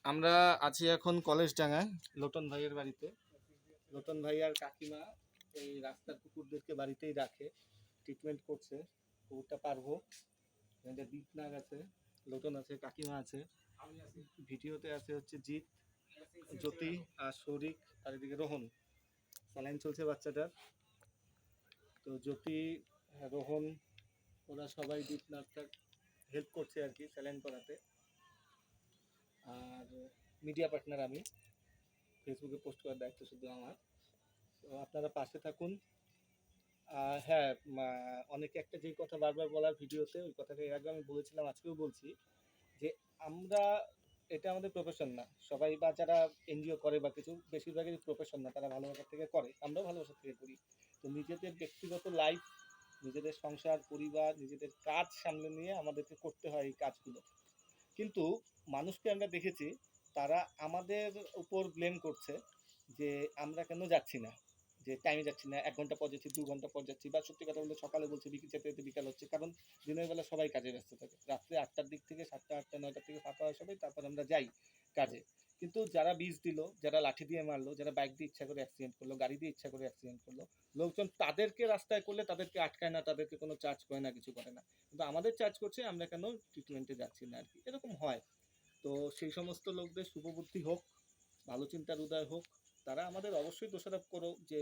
আমরা আছি এখন কলেজডাঙ্গায় লোটন ভাইয়ের বাড়িতে। লোটন ভাই আর কাকিমা এই রাস্তার কুকুরদেরকে বাড়িতেই রাখে, ট্রিটমেন্ট করছে। কুকুরটা পারবো, এটা দীপনাগ আছে, লোটন আছে, কাকিমা আছে, ভিডিওতে আছে হচ্ছে জিৎ, জ্যোতি আর শরিক, আর এদিকে রোহন। স্যালাইন চলছে বাচ্চাটার। তো জ্যোতি, রোহন, ওরা সবাই দীপনাগটার হেল্প করছে আর কি স্যালাইন করাতে। আর মিডিয়া পার্টনার আমি, ফেসবুকে পোস্ট করার দায়িত্ব শুধু আমার। তো আপনারা পাশে থাকুন। হ্যাঁ, অনেকে একটা যেই কথা বারবার বলার ভিডিওতে, ওই কথাটা এর আগে আমি বলেছিলাম, আজকেও বলছি, যে আমরা, এটা আমাদের প্রফেশন না। সবাই বা যারা এনজিও করে বা কিছু, বেশিরভাগই প্রফেশন না, তারা ভালোবাসার থেকে করে, আমরাও ভালোবাসার থেকে করি। তো নিজেদের ব্যক্তিগত লাইফ, নিজেদের সংসার, পরিবার, নিজেদের কাজ সামলে নিয়ে আমাদেরকে করতে হয় এই কাজগুলো। কিন্তু মানুষকে আমরা দেখেছি, তারা আমাদের উপর ব্লেম করছে যে আমরা কেন যাচ্ছি না, যে টাইমে যাচ্ছি না, 1 ঘন্টা পর যাচ্ছি, 2 ঘন্টা পর যাচ্ছি, বা সত্যি কথা বলতে সকালে বলছে বিকেল যেতে যেতে বিকাল হচ্ছে। কারণ দিনের বেলা সবাই কাজে ব্যস্ত থাকে, রাত্রে 8টার দিক থেকে 7টা 8টা 9টার থেকে ফাঁকা হয় সবাই, তারপর আমরা যাই কাজে। কিন্তু যারা বিষ দিল, যারা লাঠি দিয়ে মারলো, যারা বাইক দিয়ে ইচ্ছা করে অ্যাক্সিডেন্ট করলো, গাড়ি দিয়ে ইচ্ছা করে অ্যাক্সিডেন্ট করলো, লোকজন তাদেরকে রাস্তায় করলে তাদেরকে আটকায় না, তাদেরকে কোনো চার্জ করে না, কিছু করে না। কিন্তু আমাদের চার্জ করছে, আমরা কেন ট্রিটমেন্টে যাচ্ছি না আর কি, এরকম হয়। তো সেই সমস্ত লোকদের শুভবুদ্ধি হোক, ভালো চিন্তার উদয় হোক। তারা আমাদের অবশ্যই দোষারোপ করো যে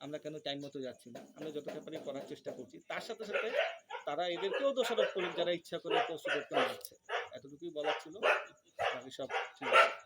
আমরা কেন টাইম মতো যাচ্ছি না, আমরা যতটা পারি করার চেষ্টা করছি। তার সাথে সাথে তারা এদেরকেও দোষারোপ করুক যারা ইচ্ছা করে পশু করতে যাচ্ছে। এতটুকুই বলার ছিল, বাকি সব ঠিক আছে।